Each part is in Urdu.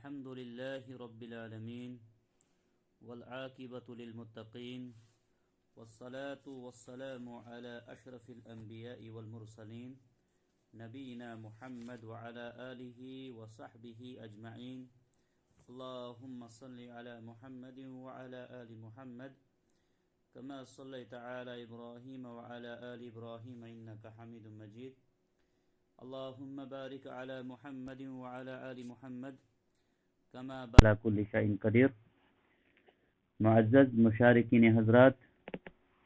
الحمد لله رب العالمين والعاقبة للمتقين والصلاة والسلام على أشرف الأنبياء والمرسلين نبينا محمد وعلى آله وصحبه أجمعين اللهم صل على محمد وعلى آل محمد كما صليت على إبراهيم وعلى آل إبراهيم إنك حميد مجيد اللهم بارك على محمد وعلى آل محمد كما على كل شيء قدير. معزز مشارکین حضرات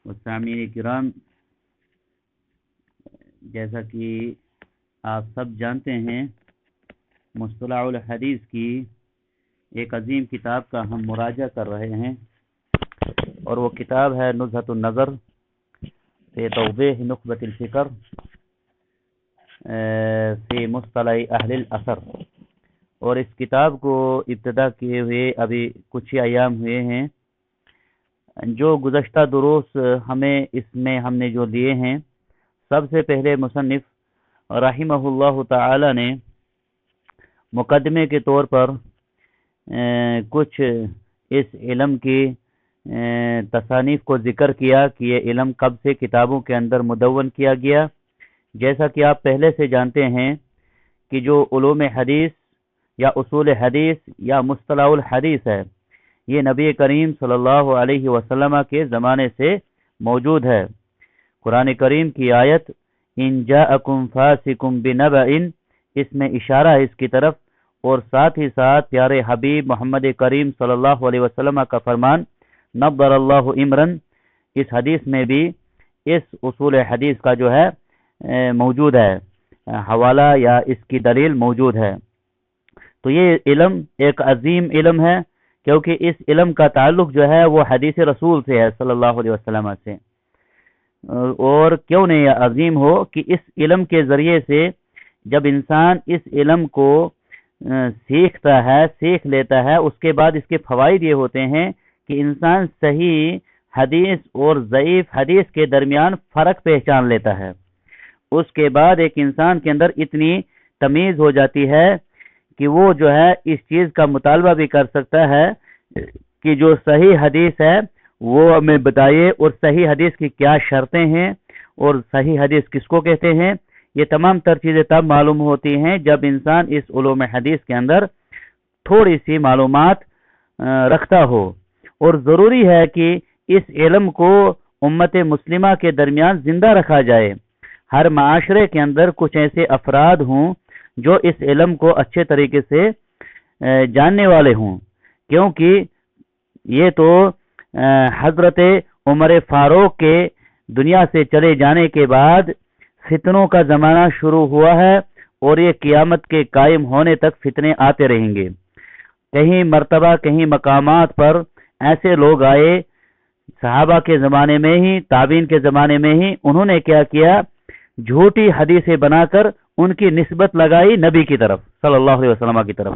و سامعین کرام، جیسا کہ آپ سب جانتے ہیں مصطلح الحدیث کی ایک عظیم کتاب کا ہم مراجعہ کر رہے ہیں، اور وہ کتاب ہے نزہۃ النظر فی توضیح نخبۃ الفکر فی مصطلح اہل الاثر. اور اس کتاب کو ابتدا کیے ہوئے ابھی کچھ ہی ایام ہوئے ہیں. جو گزشتہ دروس ہم نے جو لیے ہیں، سب سے پہلے مصنف رحمہ اللہ تعالی نے مقدمے کے طور پر کچھ اس علم کی تصانیف کو ذکر کیا کہ یہ علم کب سے کتابوں کے اندر مدون کیا گیا. جیسا کہ آپ پہلے سے جانتے ہیں کہ جو علوم حدیث یا اصول حدیث یا مصطلح الحدیث ہے، یہ نبی کریم صلی اللہ علیہ وسلم کے زمانے سے موجود ہے. قرآن کریم کی آیت ان جاءکم فاسقم بنبأ، اس میں اشارہ ہے اس کی طرف، اور ساتھ ہی ساتھ پیارے حبیب محمد کریم صلی اللہ علیہ وسلم کا فرمان نبر اللہ امرن، اس حدیث میں بھی اس اصول حدیث کا جو ہے موجود ہے، حوالہ یا اس کی دلیل موجود ہے. تو یہ علم ایک عظیم علم ہے، کیونکہ اس علم کا تعلق جو ہے وہ حدیث رسول سے ہے صلی اللہ علیہ وسلم سے. اور کیوں نہیں عظیم ہو کہ اس علم کے ذریعے سے جب انسان اس علم کو سیکھتا ہے، سیکھ لیتا ہے، اس کے بعد اس کے فوائد یہ ہوتے ہیں کہ انسان صحیح حدیث اور ضعیف حدیث کے درمیان فرق پہچان لیتا ہے. اس کے بعد ایک انسان کے اندر اتنی تمیز ہو جاتی ہے کہ وہ جو ہے اس چیز کا مطالبہ بھی کر سکتا ہے کہ جو صحیح حدیث ہے وہ ہمیں بتائیے، اور صحیح حدیث کی کیا شرطیں ہیں، اور صحیح حدیث کس کو کہتے ہیں. یہ تمام تر چیزیں تب معلوم ہوتی ہیں جب انسان اس علوم حدیث کے اندر تھوڑی سی معلومات رکھتا ہو. اور ضروری ہے کہ اس علم کو امت مسلمہ کے درمیان زندہ رکھا جائے. ہر معاشرے کے اندر کچھ ایسے افراد ہوں جو اس علم کو اچھے طریقے سے جاننے والے ہوں، کیونکہ یہ تو حضرت عمر فاروق کے دنیا سے چلے جانے کے بعد فتنوں کا زمانہ شروع ہوا ہے، اور یہ قیامت کے قائم ہونے تک فتنے آتے رہیں گے. کہیں مرتبہ کہیں مقامات پر ایسے لوگ آئے صحابہ کے زمانے میں ہی، تابعین کے زمانے میں ہی، انہوں نے کیا کیا، جھوٹی حدیثیں بنا کر ان کی نسبت لگائی نبی کی طرف صلی اللہ علیہ وسلم کی طرف،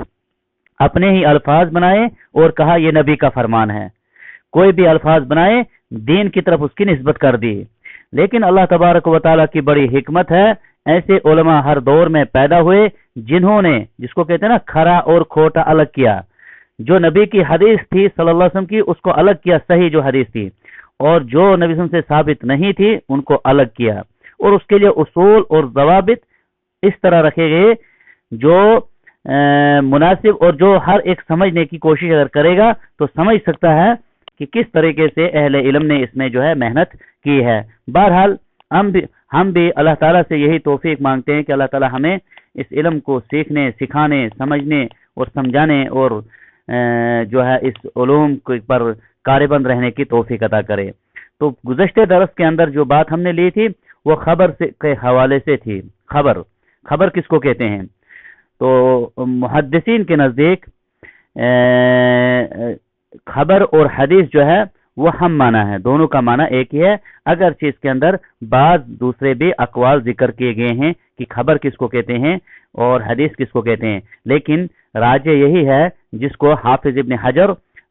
اپنے ہی الفاظ بنائے اور کہا یہ نبی کا فرمان ہے. کوئی بھی الفاظ بنائے دین کی طرف اس کی نسبت کر دی. لیکن اللہ تبارک و تعالیٰ کی بڑی حکمت ہے، ایسے علماء ہر دور میں پیدا ہوئے جنہوں نے، جس کو کہتے ہیں نا، کھرا اور کھوٹا الگ کیا. جو نبی کی حدیث تھی صلی اللہ علیہ وسلم کی، اس کو الگ کیا، صحیح جو حدیث تھی، اور جو نبی صلی اللہ علیہ وسلم سے ثابت نہیں تھی ان کو الگ کیا. اور اس کے لیے اصول اور ضوابط اس طرح رکھے گئے جو مناسب، اور جو ہر ایک سمجھنے کی کوشش اگر کرے گا تو سمجھ سکتا ہے کہ کس طریقے سے اہل علم نے اس میں جو ہے محنت کی ہے. بہرحال ہم بھی اللہ تعالیٰ سے یہی توفیق مانگتے ہیں کہ اللہ تعالیٰ ہمیں اس علم کو سیکھنے، سکھانے، سمجھنے اور سمجھانے، اور جو ہے اس علوم پر کاربند رہنے کی توفیق عطا کرے. تو گزشتہ درس کے اندر جو بات ہم نے لی تھی وہ خبر کے حوالے سے تھی. خبر کس کو کہتے ہیں؟ تو محدثین کے نزدیک خبر اور حدیث جو ہے وہ ہم معنی ہے، دونوں کا معنی ایک ہی ہے، اگرچہ اس کے اندر بعض دوسرے بھی اقوال ذکر کیے گئے ہیں کہ خبر کس کو کہتے ہیں اور حدیث کس کو کہتے ہیں. لیکن راجح یہی ہے جس کو حافظ ابن حجر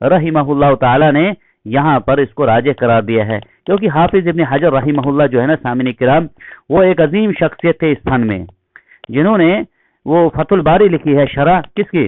رحمہ اللہ تعالی نے یہاں پر اس کو راجح قرار دیا ہے، کیونکہ حافظ ابن حجر رحمہ اللہ جو ہے نا سامعین کرام، وہ ایک عظیم شخصیت تھے اس فن میں، جنہوں نے وہ فتح الباری لکھی ہے، شرح کس کی؟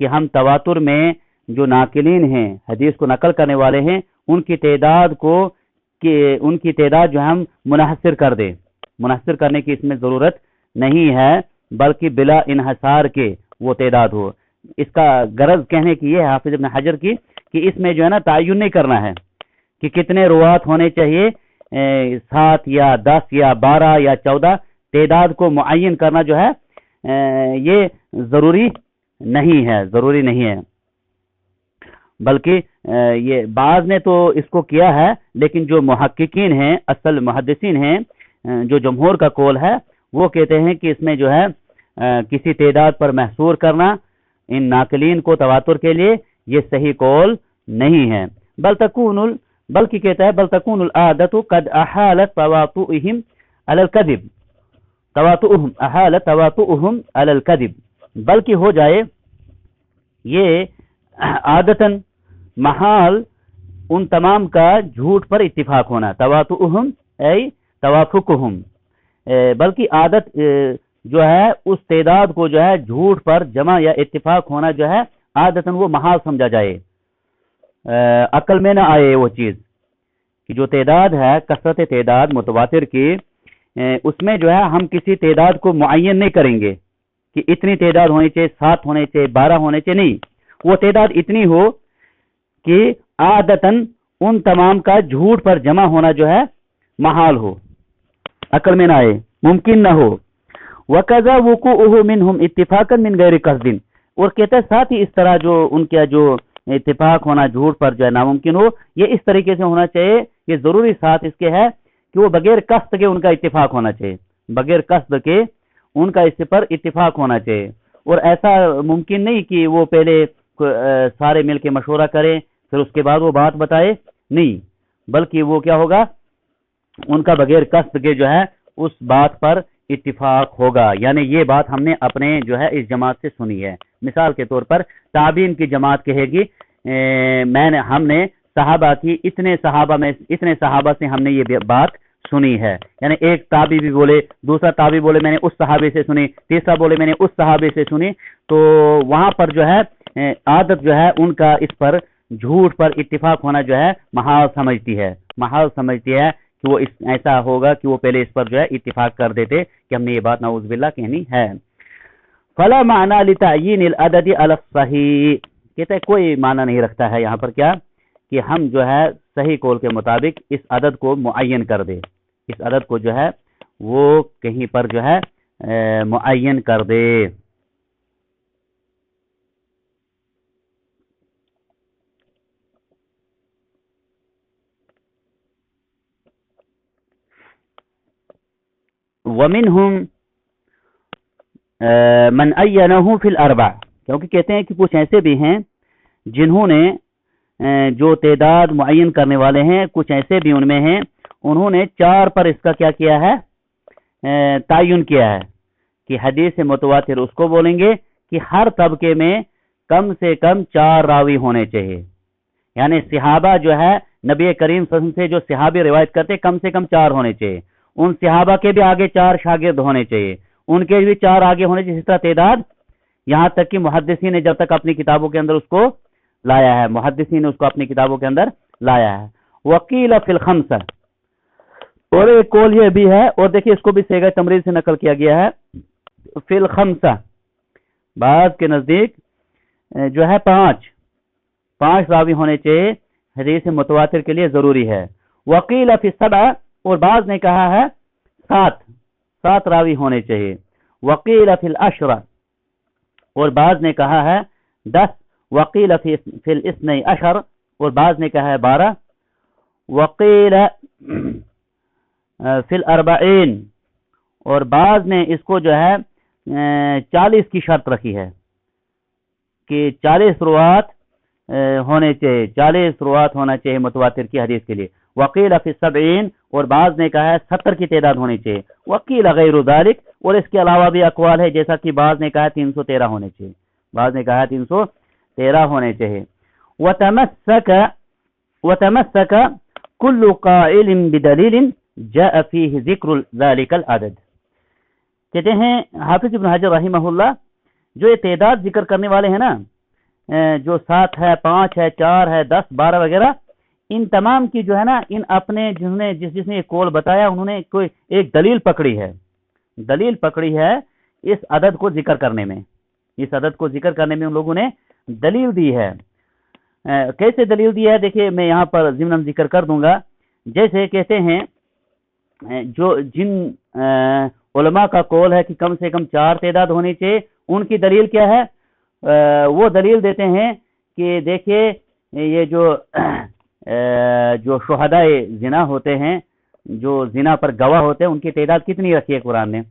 کہ ہم تواتر میں جو ناقلین ہیں، حدیث کو نقل کرنے والے ہیں، ان کی تعداد جو ہم منحصر کر دیں. منحصر کرنے کی اس میں ضرورت نہیں ہے، بلکہ بلا انحصار کے وہ تعداد ہو. اس کا غرض کہنے کی یہ ہے حافظ ابن حجر کی کہ اس میں جو ہے نا تعین نہیں کرنا ہے کہ کتنے روات ہونے چاہیے، 7 یا 10 یا 12 یا 14. تعداد کو معین کرنا جو ہے یہ ضروری نہیں ہے. بلکہ یہ بعض نے تو اس کو کیا ہے، لیکن جو محققین ہیں، اصل محدثین ہیں، جو جمہور کا قول ہے، وہ کہتے ہیں کہ اس میں جو ہے کسی تعداد پر محصور کرنا ان ناقلین کو تواتر کے لیے یہ صحیح قول نہیں ہے. بلکہ کہتا ہے بل تکون العادت قد احالت تواطؤهم على الكذب، تواطؤهم على الكذب، بلکہ ہو جائے یہ عادتاً محال ان تمام کا جھوٹ پر اتفاق ہونا. تواطؤهم ای توافقهم، بلکہ عادت جو ہے اس تعداد کو جو ہے جھوٹ پر جمع یا اتفاق ہونا جو ہے عادتاً وہ محال سمجھا جائے، عقل میں نہ آئے وہ چیز کہ جو تعداد ہے، کثرت تعداد متواتر کی، اس میں جو ہے ہم کسی تعداد کو معین نہیں کریں گے کہ اتنی تعداد ہونی چاہیے، 7 ہونے چاہیے، 12 ہونے چاہیے. نہیں، وہ تعداد اتنی ہو کہ عادتاً ان تمام کا جھوٹ پر جمع ہونا جو ہے محال ہو، عقل میں نہ آئے، ممکن نہ ہو. وَكَذَا وُقُوعُهُ مِنْهُمْ اتِّفَاقًا مِنْ غَيْرِ قَصْدٍ، اور کہتا ہے ساتھ ہی اس طرح جو ان کا جو اتفاق ہونا جھوٹ پر جو ہے ناممکن ہو، یہ اس طریقے سے ہونا چاہیے. یہ ضروری ساتھ اس کے ہے کہ وہ بغیر قصد کے ان کا اتفاق ہونا چاہیے، بغیر قصد کے ان کا اس پر اتفاق ہونا چاہیے. اور ایسا ممکن نہیں کہ وہ پہلے سارے مل کے مشورہ کریں پھر اس کے بعد وہ بات بتائے، نہیں، بلکہ وہ کیا ہوگا، ان کا بغیر قصد کے جو ہے اس بات پر اتفاق ہوگا. یعنی یہ بات ہم نے اپنے جو ہے اس جماعت سے سنی ہے. مثال کے طور پر تابعین کی جماعت کہے گی ہم نے صحابہ کی اتنے صحابہ سے ہم نے یہ بات سنی ہے. یعنی ایک تابعی بھی بولے، دوسرا تابعی بولے میں نے اس صحابی سے سنی، تیسرا بولے میں نے اس صحابی سے سنی، تو وہاں پر جو ہے عادت جو ہے ان کا اس پر جھوٹ پر اتفاق ہونا جو ہے محال سمجھتی ہے کہ وہ ایسا ہوگا کہ وہ پہلے اس پر جو ہے اتفاق کر دیتے کہ ہم نے یہ بات نعوذ باللہ کہنی ہے. فلا معنی لتعیین العدد علی الصحیح، کہتے ہیں کوئی معنی نہیں رکھتا ہے یہاں پر کیا کہ ہم جو ہے صحیح قول کے مطابق اس عدد کو معین کر دے، اس عدد کو جو ہے وہ کہیں پر جو ہے معین کر دے. وَمِنْهُمْ مَنْ أَيَّنَهُ فِي الْأَرْبَعِ، کیونکہ کہتے ہیں کہ کچھ ایسے بھی ہیں جنہوں نے جو تعداد معین کرنے والے ہیں، کچھ ایسے بھی ان میں ہیں انہوں نے 4 پر اس کا کیا کیا ہے، تعین کیا ہے کہ حدیث متواتر اس کو بولیں گے کہ ہر طبقے میں کم سے کم 4 راوی ہونے چاہیے. یعنی صحابہ جو ہے نبی کریم صلی اللہ علیہ وسلم سے جو صحابی روایت کرتے کم سے کم 4 ہونے چاہیے، ان صحابہ کے بھی آگے 4 شاگرد ہونے چاہیے، ان کے بھی 4 آگے ہونے چاہیے. اس طرح تعداد یہاں تک کہ محدثین نے جب تک اپنی کتابوں کے اندر اس کو لایا ہے، محدثین نے اس کو اپنی کتابوں کے اندر لایا ہے. وقیل فی الخمسہ، اور ایک قول یہ بھی ہے، اور دیکھیں اس کو بھی صیغہ تمریض سے نقل کیا گیا ہے، فی الخمسہ، بعض کے نزدیک جو ہے 5 راوی ہونے چاہیے، حدیث متواتر کے لیے ضروری ہے. وقیل فی السبع، اور بعض نے کہا ہے 7 راوی ہونے چاہیے. وقیل فی العشرہ، اور بعض نے کہا ہے 10. وقیل فی الاثنی عشر، اور بعض نے کہا ہے 12. وقیل فی الاربعین، اور بعض نے اس کو جو ہے 40 کی شرط رکھی ہے کہ 40 روات ہونے چاہیے، 40 روات ہونا چاہیے متواتر کی حدیث کے لیے. وقیل فی السبعین، اور بعض نے کہا ہے 70 کی تعداد ہونی چاہیے. وقیل غیر ذالک، اور اس کے علاوہ بھی اقوال ہے، جیسا کہ بعض نے کہا 313 ہونے چاہیے، بعض نے کہا 313 ہونے چاہیے. وتمسک کل قائل بدلیل جاء فیہ ذکر ذالک العدد، کہتے ہیں حافظ ابن حجر رحمہ اللہ جو یہ تعداد ذکر کرنے والے ہیں نا، جو 7 ہے، 5 ہے، 4 ہے، 10 12 وغیرہ، ان تمام کی جو ہے نا ان اپنے جس نے یہ قول بتایا انہوں نے کوئی ایک دلیل پکڑی ہے اس عدد کو ذکر کرنے میں، ان لوگوں نے دلیل دی ہے۔ کیسے دلیل دی ہے دیکھیے میں یہاں پر ضمن ذکر کر دوں گا۔ جیسے کہتے ہیں جن علماء کا قول ہے کہ کم سے کم 4 تعداد ہونی چاہیے، ان کی دلیل کیا ہے؟ وہ دلیل دیتے ہیں کہ دیکھیے یہ جو شہدائے زنا ہوتے ہیں، جو زنا پر گواہ ہوتے ہیں، ان کی تعداد کتنی رکھی ہے قرآن نے؟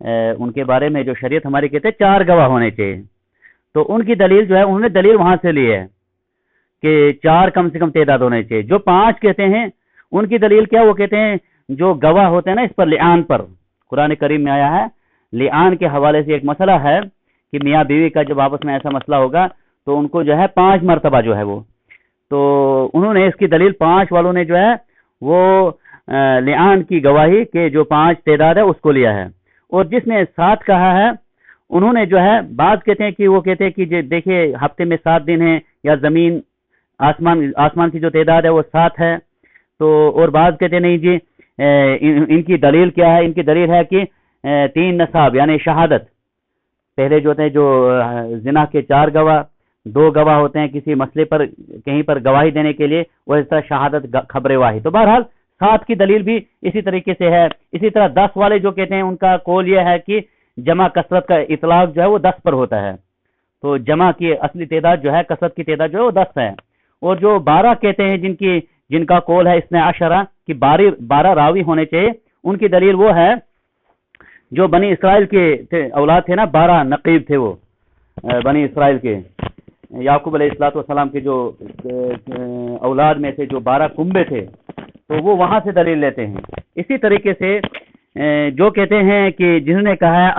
ان کے بارے میں جو شریعت ہماری کہتے ہیں 4 گواہ ہونے چاہیے، تو ان کی دلیل جو ہے انہوں نے دلیل وہاں سے لی ہے کہ 4 کم سے کم تعداد ہونے چاہیے۔ جو 5 کہتے ہیں ان کی دلیل کیا؟ وہ کہتے ہیں جو گواہ ہوتے ہیں نا اس پر، لعان پر، قرآن کریم میں آیا ہے لعان کے حوالے سے ایک مسئلہ ہے کہ میاں بیوی کا جب آپس میں ایسا مسئلہ ہوگا تو ان کو جو ہے 5 مرتبہ جو ہے وہ، تو انہوں نے اس کی دلیل 5 والوں نے جو ہے وہ لعان کی گواہی کے جو 5 تعداد ہے اس کو لیا ہے۔ اور جس نے 7 کہا ہے انہوں نے جو ہے بعض کہتے ہیں کہ وہ کہتے ہیں کہ دیکھیے ہفتے میں 7 دن ہیں، یا زمین آسمان کی جو تعداد ہے وہ 7 ہے، تو اور بعض کہتے ہیں نہیں جی ان کی دلیل کیا ہے؟ ان کی دلیل ہے کہ 3 نصاب یعنی شہادت، پہلے جو ہوتے ہیں جو زنا کے 4 گواہ، 2 گواہ ہوتے ہیں کسی مسئلے پر کہیں پر گواہی دینے کے لیے، وہ اس طرح شہادت خبر واحد۔ تو بہرحال 7 کی دلیل بھی اسی طریقے سے ہے۔ اسی طرح 10 والے جو کہتے ہیں ان کا قول یہ ہے کہ جمع کثرت کا اطلاق جو ہے وہ 10 پر ہوتا ہے، تو جمع کی اصلی تعداد جو ہے، کثرت کی تعداد جو ہے وہ 10 ہے۔ اور جو 12 کہتے ہیں جن کا قول ہے 12 کہ 12 راوی ہونے چاہیے، ان کی دلیل وہ ہے جو بنی اسرائیل کے اولاد تھے نا، 12 نقیب تھے وہ بنی اسرائیل کے، یعقوب علیہ السلام کے جو اولاد میں سے جو 12 کنبے تھے، تو وہ وہاں سے دلیل لیتے ہیں۔ اسی طریقے سے جو کہتے ہیں کہ جنہوں نے کہا ہے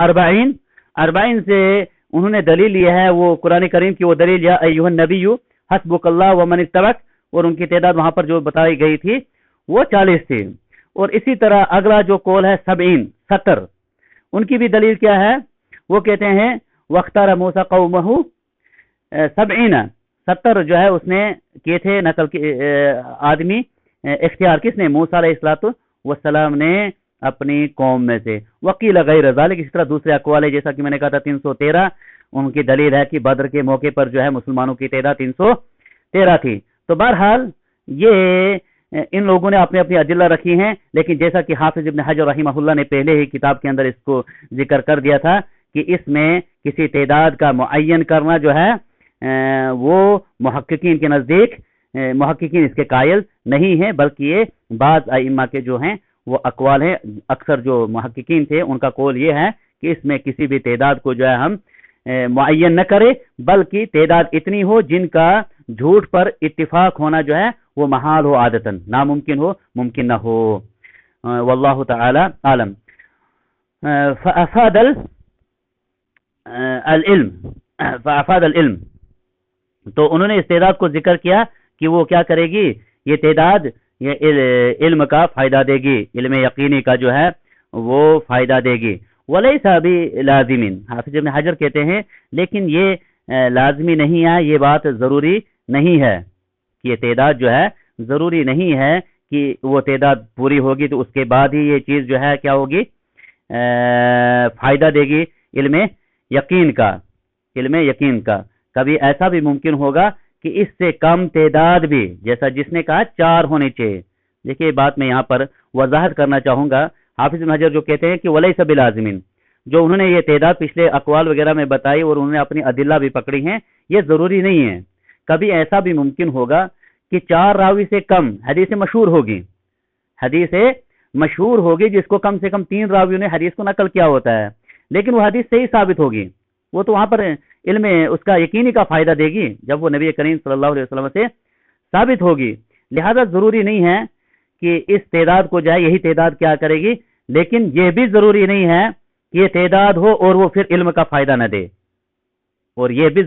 40 سے انہوں نے دلیل لی ہے وہ قرآن کریم کی وہ دلیل، یا ایھا النبی حسبک اللہ ومن اتبعک، اور ان کی تعداد وہاں پر جو بتائی گئی تھی وہ 40 تھی۔ اور اسی طرح اگلا جو قول ہے 70، ان کی بھی دلیل کیا ہے؟ وہ کہتے ہیں وَاخْتَارَ مُوسَىٰ قَوْمَهُ 70 جو ہے اس نے کیے تھے نسل کے آدمی اختیار، کس نے؟ موسیٰ علیہ السلام نے اپنی قوم میں سے۔ وکیل غیر ذالک، اس طرح دوسرے اقوال ہے جیسا کہ میں نے کہا تھا 313، ان کی دلیل ہے کہ بدر کے موقع پر جو ہے مسلمانوں کی تعداد 313 تھی۔ تو بہرحال یہ ان لوگوں نے اپنی اپنی ادلہ رکھی ہیں، لیکن جیسا کہ حافظ ابن حجر رحمہ اللہ نے پہلے ہی کتاب کے اندر اس کو ذکر کر دیا تھا کہ اس میں کسی تعداد کا معین کرنا جو ہے وہ محققین کے نزدیک محققین اس کے قائل نہیں ہیں، بلکہ یہ بعض ائمہ کے جو ہیں وہ اقوال ہیں۔ اکثر جو محققین تھے ان کا قول یہ ہے کہ اس میں کسی بھی تعداد کو جو ہے ہم معین نہ کرے، بلکہ تعداد اتنی ہو جن کا جھوٹ پر اتفاق ہونا جو ہے وہ محال ہو، عادتاً ناممکن ہو، ممکن نہ ہو۔ واللہ تعالی عالم۔ فافاد العلم، تو انہوں نے اس تعداد کو ذکر کیا کہ وہ کیا کرے گی، یہ تعداد یہ علم کا فائدہ دے گی، علم یقینی کا جو ہے وہ فائدہ دے گی۔ ولیس بلازم، حافظ ابن حجر کہتے ہیں لیکن یہ لازمی نہیں ہے، یہ بات ضروری نہیں ہے کہ یہ تعداد جو ہے ضروری نہیں ہے کہ وہ تعداد پوری ہوگی تو اس کے بعد ہی یہ چیز جو ہے کیا ہوگی، فائدہ دے گی علم یقین کا۔ کبھی ایسا بھی ممکن ہوگا کہ اس سے کم تعداد بھی، جیسا جس نے کہا 4 ہونے چاہیے۔ دیکھیے بات میں یہاں پر وضاحت کرنا چاہوں گا، حافظ ابن حجر جو کہتے ہیں کہ ولیس بلازم، جو انہوں نے یہ تعداد پچھلے اقوال وغیرہ میں بتائی اور انہوں نے اپنی ادلہ بھی پکڑی ہیں، یہ ضروری نہیں ہے۔ کبھی ایسا بھی ممکن ہوگا کہ 4 راوی سے کم حدیث مشہور ہوگی جس کو کم سے کم 3 راویوں نے حدیث کو نقل کیا ہوتا ہے، لیکن وہ حدیث صحیح ثابت ہوگی، وہ تو وہاں پر علم اس کا یقینی کا فائدہ دے گی جب وہ نبی کریم صلی اللہ علیہ وسلم سے ثابت ہوگی۔ لہذا ضروری نہیں ہے کہ اس تعداد کو جائے یہی تعداد کیا کرے گی، لیکن یہ بھی ضروری نہیں ہے کہ یہ تعداد ہو اور وہ پھر علم کا فائدہ نہ دے، اور یہ بھی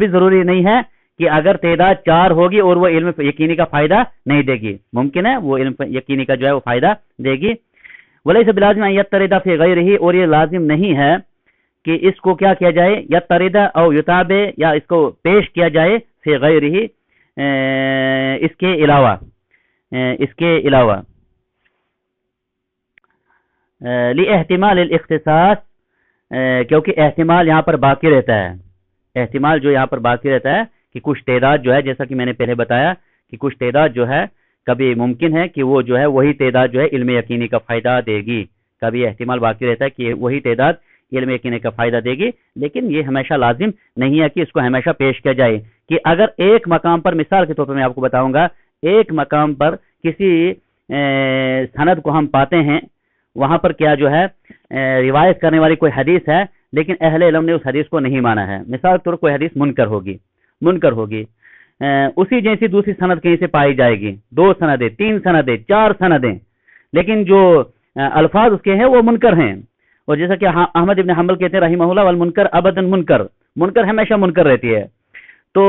ضروری نہیں ہے کہ اگر تعداد 4 ہوگی اور وہ علم یقینی کا فائدہ نہیں دے گی، ممکن ہے وہ علم یقینی کا جو ہے وہ فائدہ دے گی۔ ولیس بلازم ان یترد فی غیرہ، اور یہ لازم نہیں ہے کہ اس کو کیا کیا جائے، یا تردہ او یتابع، یا اس کو پیش کیا جائے فی غیرہ، اس کے علاوہ، اس کے علاوہ لاحتمال الاختصاص، کیونکہ احتمال یہاں پر باقی رہتا ہے، احتمال جو یہاں پر باقی رہتا ہے کہ کچھ تعداد جو ہے، جیسا کہ میں نے پہلے بتایا کہ کچھ تعداد جو ہے کبھی ممکن ہے کہ وہ جو ہے وہی تعداد جو ہے علم یقینی کا فائدہ دے گی، کبھی احتمال باقی رہتا ہے کہ وہی تعداد علم یقینی کا فائدہ دے گی، لیکن یہ ہمیشہ لازم نہیں ہے کہ اس کو ہمیشہ پیش کیا جائے، کہ اگر ایک مقام پر، مثال کے طور پر میں آپ کو بتاؤں گا، ایک مقام پر کسی سند کو ہم پاتے ہیں، وہاں پر کیا جو ہے روایت کرنے والی کوئی حدیث ہے، لیکن اہل علم نے اس حدیث کو نہیں مانا ہے، مثال کے طور پر کوئی حدیث منکر ہوگی، اسی جیسی دوسری سند کہیں سے پائی جائے گی، 2 سندیں، 3 سندیں، 4 سندیں، لیکن جو الفاظ اس کے ہیں وہ منکر ہیں، اور جیسا کہ احمد ابن حنبل کہتے ہیں رحمہ اللہ، والمنکر ابداً منکر ہمیشہ منکر رہتی ہے، تو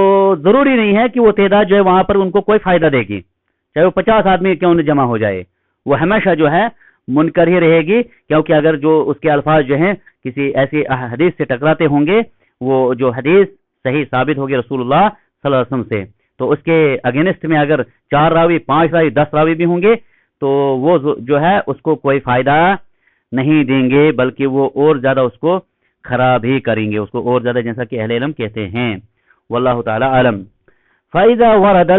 ضروری نہیں ہے کہ وہ تعداد جو ہے وہاں پر ان کو کوئی فائدہ دے گی، چاہے وہ 50 آدمی کیوں نہ جمع ہو جائے، وہ ہمیشہ جو ہے منکر ہی رہے گی، کیونکہ اگر جو اس کے الفاظ جو ہیں کسی ایسی حدیث سے ٹکراتے ہوں گے، وہ جو حدیث صحیح ثابت ہوگی رسول اللہ صلی اللہ علیہ وسلم سے، تو اس کے اگینسٹ میں اگر 4 راوی، 5 راوی، 10 راوی بھی ہوں گے تو وہ جو ہے اس کو کوئی فائدہ نہیں دیں گے، بلکہ وہ اور زیادہ اس کو خراب ہی کریں گے، اس کو اور زیادہ، جیسا کہ اہل علم کہتے ہیں، واللہ تعالی عالم۔ فَإِذَا وَرَدَ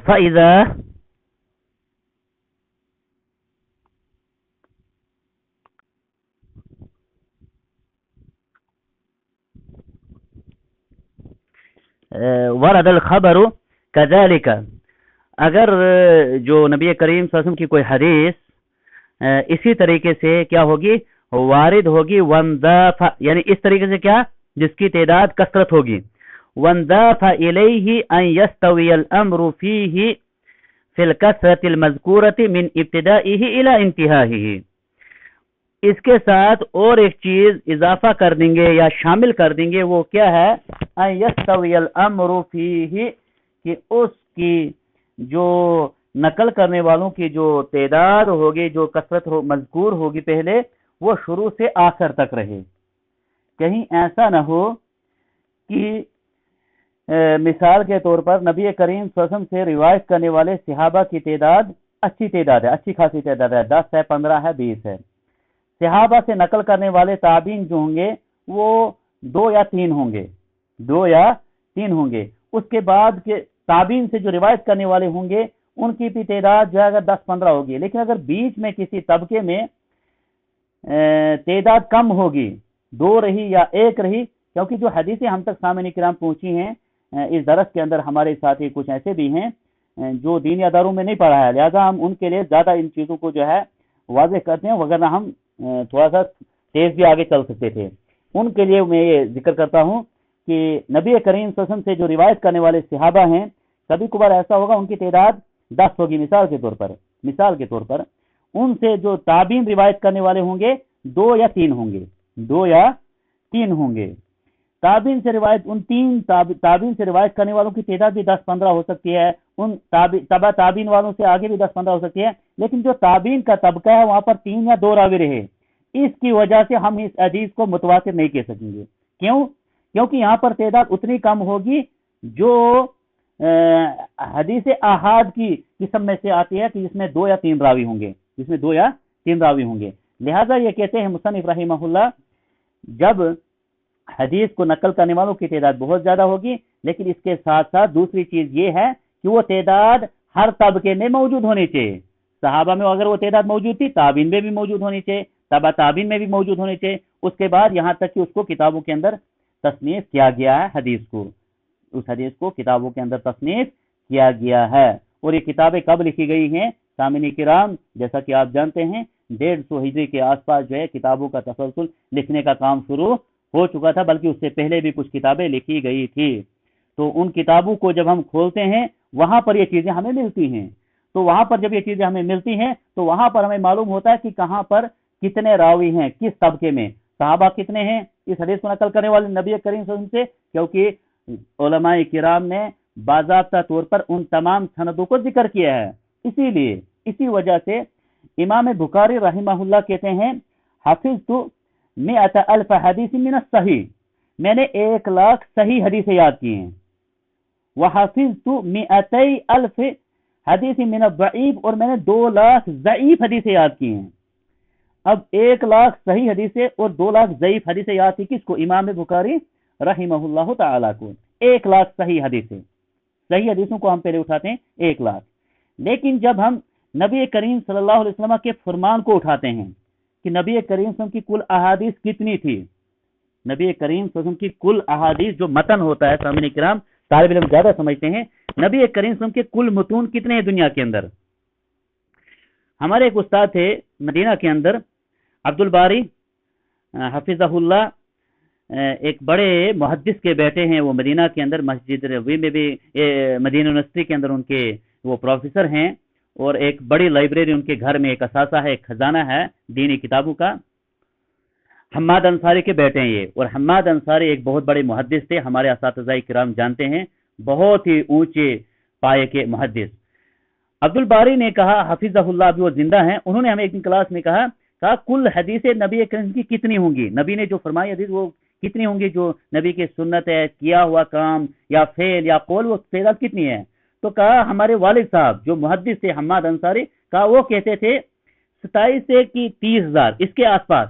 فَإِذَا ورد الخبر كذلك، اگر جو نبی کریم صلی اللہ علیہ وسلم کی کوئی حدیث اسی طریقے سے کیا ہوگی، وارد ہوگی، وانضاف، یعنی اس طریقے سے کیا، جس کی تعداد کثرت ہوگی، وانضاف الیہ ان یستوی الامر فیہ فی الکثرۃ المذکورۃ من ابتدائہ الی انتہائہ، اس کے ساتھ اور ایک چیز اضافہ کر دیں گے یا شامل کر دیں گے، وہ کیا ہے، ان یستوی الامر فیہ، کہ اس کی جو نقل کرنے والوں کی جو تعداد ہوگی، جو کثرت مذکور ہوگی پہلے، وہ شروع سے آخر تک رہے، کہیں ایسا نہ ہو کہ مثال کے طور پر نبی کریم صلی اللہ علیہ وسلم سے روایت کرنے والے صحابہ کی تعداد اچھی تعداد ہے، اچھی خاصی تعداد ہے، 10 ہے، 15 ہے، 20 ہے، صحابہ سے نقل کرنے والے تابعین جو ہوں گے وہ 2 یا 3 ہوں گے، 2 یا 3 ہوں گے، اس کے بعد کے تابعین سے جو روایت کرنے والے ہوں گے ان کی بھی تعداد جو ہے اگر 10-15 ہوگی، لیکن اگر بیچ میں کسی طبقے میں تعداد کم ہوگی، 2 رہی یا 1 رہی، کیونکہ جو حدیثیں ہم تک سامعین کرام پہنچی ہیں اس درس کے اندر، ہمارے ساتھی کچھ ایسے بھی ہیں جو دینی اداروں میں نہیں پڑھا ہے، لہذا ہم ان کے لیے زیادہ ان چیزوں کو جو ہے واضح کرتے ہیں، وغیرہ ہم تھوڑا سا تیز بھی آگے چل سکتے تھے، ان کے لیے میں یہ ذکر کرتا ہوں کہ نبی کریم صلی اللہ علیہ وسلم سے جو روایت کرنے والے صحابہ ہیں، کبھی کبھار ایسا ہوگا ان کی تعداد 10 ہوگی، مثال کے طور پر ان سے جو تابعین روایت کرنے والے ہوں گے 2 یا 3 ہوں گے، 2 یا 3 ہوں گے، تابعین سے روایت، ان 3 تابعین سے روایت کرنے والوں کی تعداد بھی 10-15 ہو سکتی ہے، ان تبع تابعین والوں سے آگے بھی 10-15 ہو سکتی ہے، لیکن جو تابعین کا طبقہ ہے وہاں پر 3 یا 2 راوی رہے، اس کی وجہ سے ہم اس حدیث کو متواتر نہیں کہہ سکیں گے، کیوں؟ کیونکہ یہاں پر تعداد اتنی کم ہوگی جو حدیث احاد کی قسم میں سے آتی ہے کہ جس میں 2 یا 3 راوی ہوں گے، لہذا یہ کہتے ہیں مصنف رحمہ اللہ، جب حدیث کو نقل کرنے والوں کی تعداد بہت زیادہ ہوگی، لیکن اس کے ساتھ ساتھ دوسری چیز یہ ہے کہ وہ تعداد ہر طبقے میں موجود ہونی چاہیے، صحابہ میں اگر وہ تعداد موجود تھی، تابعین میں بھی موجود ہونی چاہیے، تبع تابعین میں بھی موجود ہونی چاہیے، اس کے بعد یہاں تک کہ اس کو کتابوں کے اندر تصنیف کیا گیا ہے، اس حدیث کو کتابوں کے اندر تصنیف کیا گیا ہے، اور یہ کتابیں کب لکھی گئی ہیں سامعین کرام؟ جیسا کہ آپ جانتے ہیں 150 ہجری کے آس پاس جو ہے کتابوں کا تسلسل لکھنے کا کام شروع ہو چکا تھا، بلکہ اس سے پہلے بھی کچھ کتابیں لکھی گئی تھی، تو ان کتابوں کو جب ہم کھولتے ہیں وہاں پر یہ چیزیں ہمیں ملتی ہیں، تو وہاں پر جب یہ چیزیں ہمیں ملتی ہیں تو وہاں پر ہمیں معلوم ہوتا ہے کہ کہاں پر کتنے راوی ہیں، کس طبقے میں، صحابہ کتنے ہیں اس حدیث کو نقل کرنے والے نبی کریم صلی اللہ علیہ وسلم سے، کیونکہ علماء کرام نے باضابطہ طور پر ان تمام سندوں کو ذکر کیا ہے، اسی وجہ سے امام بخاری رحمہ اللہ کہتے ہیں حفظت 100,000 حدیث من الصحیح، میں نے 1,00,000 صحیح حدیثیں یاد کی ہیں. وحفظت 200,000 حدیث من الضعیف، اور میں نے 2,00,000 ضعیف حدیثیں یاد کی ہیں. اب 1,00,000 صحیح حدیثیں اور 2,00,000 ضعیف حدیثیں یاد تھی کس کو؟ امام بخاری رحمہ اللہ تعالیٰ کو. 1,00,000 صحیح حدیثیں، صحیح حدیثوں کو ہم پہلے اٹھاتے ہیں 1,00,000. لیکن جب ہم نبی کریم صلی اللہ علیہ وسلم کے فرمان کو اٹھاتے ہیں کہ نبی کریم صلی اللہ علیہ وسلم کی کل احادیث کتنی تھی، نبی کریم صلی اللہ علیہ وسلم کی کل احادیث جو متن ہوتا ہے، سامعین کرام طالب علم زیادہ سمجھتے ہیں، نبی کریم صلی اللہ علیہ وسلم کے کل متون کتنے ہیں دنیا کے اندر. ہمارے ایک استاد تھے مدینہ کے اندر، عبد الباری حفظہ اللہ، ایک بڑے محدث کے بیٹے ہیں. وہ مدینہ کے اندر مسجد نبوی میں بھی، مدینہ یونیورسٹی کے اندر ان کے وہ پروفیسر ہیں، اور ایک بڑی لائبریری ان کے گھر میں ایک اثاثہ ہے، ایک خزانہ ہے دینی کتابوں کا. حماد انصاری کے بیٹے ہیں یہ، اور حماد انصاری ایک بہت بڑے محدث تھے، ہمارے اساتذہ کرام جانتے ہیں، بہت ہی اونچے پائے کے محدث. عبد الباری نے کہا حفظہ اللہ، ابھی وہ زندہ ہیں، انہوں نے ہمیں ایک کلاس میں کہا کل حدیث نبی کریم کی کتنی ہوں گی، نبی نے جو فرمائی حدیث وہ کتنی ہوں گی، جو نبی کی سنت ہے، کیا ہوا کام یا فعل یا قول، وہ تعداد کتنی ہے. تو کہا ہمارے والد صاحب جو محدث تھے حماد انصاری، کہا وہ کہتے تھے 27 سے کی 30,000، اس کے آس پاس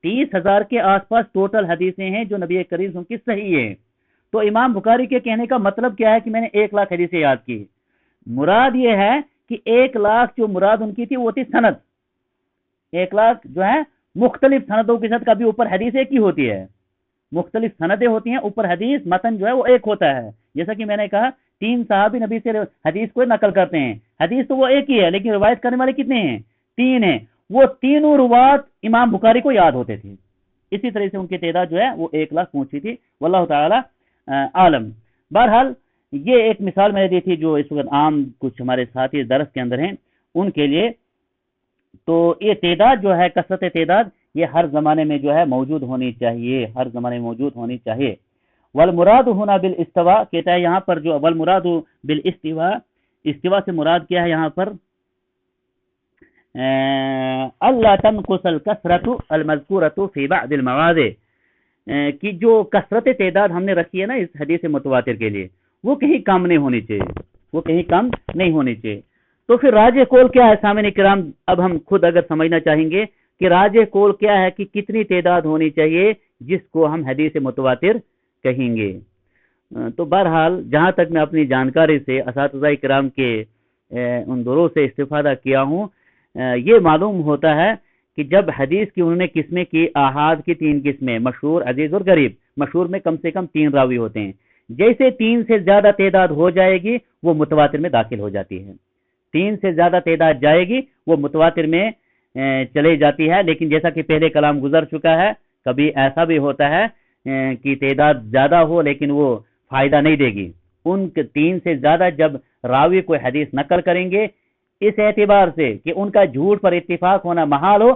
30,000 کے آس پاس ٹوٹل حدیثیں ہیں جو نبی کریم کی صحیح ہیں. تو امام بخاری کے کہنے کا مطلب کیا ہے کہ میں نے 1,00,000 حدیثیں یاد کی. مراد یہ ہے کہ 1,00,000 جو مراد ان کی تھی وہ تھی سند. 1,00,000 جو ہے مختلف سندوں کے ساتھ، کبھی اوپر حدیث ایک ہی ہوتی ہے، مختلف سندیں ہوتی ہیں، اوپر حدیث متن جو ہے وہ ایک ہوتا ہے. جیسا کہ میں نے کہا 3 صحابی نبی سے حدیث کو نقل کرتے ہیں، حدیث تو وہ ایک ہی ہے لیکن روایت کرنے والے کتنے ہیں؟ 3 ہیں. وہ تینوں روایت امام بخاری کو یاد ہوتے تھے. اسی طرح سے ان کی تعداد جو ہے وہ 1,00,000 پہنچی تھی. واللہ تعالی عالم. بہرحال یہ ایک مثال میں نے دی تھی جو اس وقت عام کچھ ہمارے ساتھی درس کے اندر ہیں ان کے لیے. تو یہ تعداد جو ہے، کثرت تعداد، یہ ہر زمانے میں جو ہے موجود ہونی چاہیے، ہر زمانے میں موجود ہونی چاہیے. والمراد ہونا بالاستواء، کہتا ہے یہاں پر جو والمراد بالاستواء، استوا سے مراد کیا ہے یہاں پر؟ اللہ تنقص الکثرت المذکورۃ فی بعض المواضع، کہ جو کثرت تعداد ہم نے رکھی ہے نا اس حدیث متواتر کے لیے، وہ کہیں کم نہیں ہونی چاہیے، وہ کہیں کم نہیں ہونی چاہیے. تو پھر راجح قول کیا ہے سامعین کرام؟ اب ہم خود اگر سمجھنا چاہیں گے کہ راجح قول کیا ہے، کہ کتنی تعداد ہونی چاہیے جس کو ہم حدیث متواتر کہیں گے. تو بہرحال جہاں تک میں اپنی جانکاری سے اساتذہ کرام کے ان دروس سے استفادہ کیا ہوں، یہ معلوم ہوتا ہے کہ جب حدیث کی انہوں نے قسمیں کی، احاد کی 3 قسمیں، مشہور، عزیز اور غریب. مشہور میں کم سے کم 3 راوی ہوتے ہیں. جیسے 3 سے زیادہ تعداد ہو جائے گی وہ متواتر میں داخل ہو جاتی ہے. 3 سے زیادہ تعداد جائے گی وہ متواتر میں چلے جاتی ہے. لیکن جیسا کہ پہلے کلام گزر چکا ہے، کبھی ایسا بھی ہوتا ہے کہ تعداد زیادہ ہو لیکن وہ فائدہ نہیں دے گی. ان 3 سے زیادہ جب راوی کوئی حدیث نقل کریں گے، اس اعتبار سے کہ ان کا جھوٹ پر اتفاق ہونا محال ہو،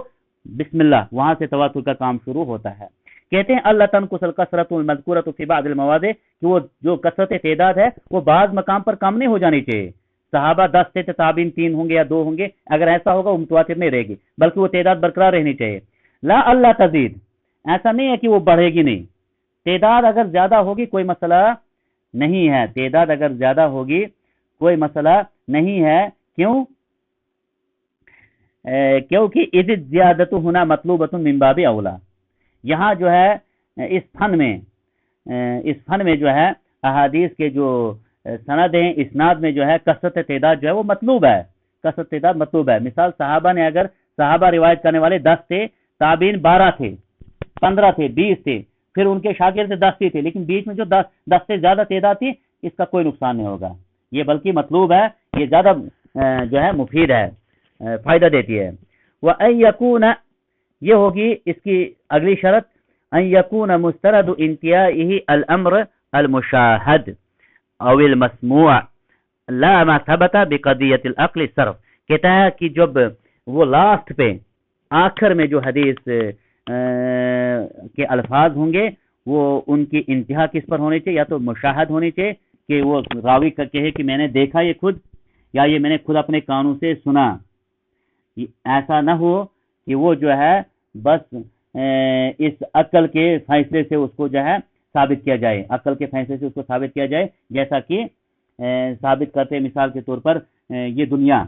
بسم اللہ، وہاں سے تواتر کا کام شروع ہوتا ہے. کہتے ہیں اللہ تنقص الکثرۃ المذکورۃ فی بعض المواضع، کہ وہ جو کثرت تعداد ہے وہ بعض مقام پر کم نہیں ہو جانی چاہیے. صحابہ 10 تھے، تابعین 3 ہوں گے یا 2 ہوں گے، اگر ایسا ہوگا وہ متواتر نہیں رہے گی، بلکہ وہ تعداد برقرار رہنی چاہیے. لا اللہ تزید، ایسا نہیں ہے کہ وہ بڑھے گی نہیں. تعداد اگر زیادہ ہوگی کوئی مسئلہ نہیں ہے، تعداد اگر زیادہ ہوگی کوئی مسئلہ نہیں ہے. کیوں؟ کیونکہ اذ زیادت ہونا مطلوبۃ من باب اولا. یہاں جو ہے اس فن میں جو ہے احادیث کے جو سند ہیں، اسناد میں جو ہے کثرت تعداد جو ہے وہ مطلوب ہے، کثرت تعداد مطلوب ہے. مثال صحابہ نے، اگر صحابہ روایت کرنے والے 10 تھے، تابعین 12 تھے، 15 تھے، 20 تھے، پھر ان کے شاگرد 10 ہی تھے، لیکن بیچ میں جو 10 سے زیادہ تعداد تھی، اس کا کوئی نقصان نہیں ہوگا. یہ بلکہ مطلوب ہے، یہ زیادہ جو ہے مفید ہے، فائدہ دیتی ہے. وَأَن يَكُونَ، یہ ہوگی اس کی اگلی شرط، ان يكون مسترد انتهائه الامر المشاهد او المسموع لا ما ثبت بقضیة العقل صرف. کہتا ہے کہ جب وہ لاسٹ پہ آخر میں جو حدیث کے الفاظ ہوں گے وہ ان کی انتہا کس پر ہونی چاہیے؟ یا تو مشاہد ہونی چاہیے کہ وہ راوی کا کہے کہ میں نے دیکھا یہ خود، یا یہ میں نے خود اپنے کانوں سے سنا. ایسا نہ ہو کہ وہ جو ہے بس اس عقل کے فیصلے سے اس کو جو ہے ثابت کیا جائے، عقل کے فیصلے سے اس کو ثابت کیا جائے، جیسا کہ ثابت کرتے مثال کے طور پر یہ دنیا،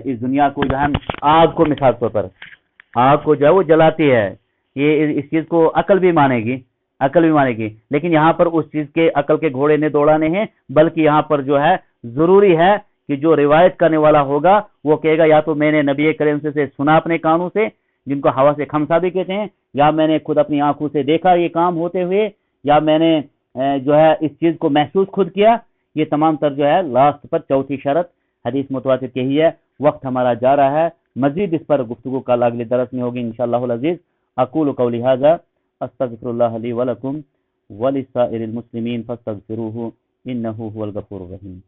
اس دنیا کو جو ہے آگ کو مثال طور پر، آگ کو جو ہے وہ جلاتی ہے، یہ اس چیز کو عقل بھی مانے گی، عقل بھی مانے گی، لیکن یہاں پر اس چیز کے عقل کے گھوڑے نے دوڑانے ہیں، بلکہ یہاں پر جو ہے ضروری ہے کہ جو روایت کرنے والا ہوگا وہ کہے گا یا تو میں نے نبی کریم سے سنا اپنے کانوں سے، جن کو ہوا سے خمسہ بھی کہتے ہیں، یا میں نے خود اپنی آنکھوں سے دیکھا یہ کام ہوتے ہوئے، یا میں نے جو ہے اس چیز کو محسوس خود کیا۔ یہ تمام تر جو ہے لاسٹ پر چوتھی شرط حدیث متواتر کی ہی ہے۔ وقت ہمارا جا رہا ہے، مزید اس پر گفتگو کل اگلے درس میں ہوگی انشاءاللہ العزیز۔ اقول قولی ھذا استغفر اللہ لی ولکم ولسائر المسلمین فاستغفروہ انہ هو الغفور الرحیم۔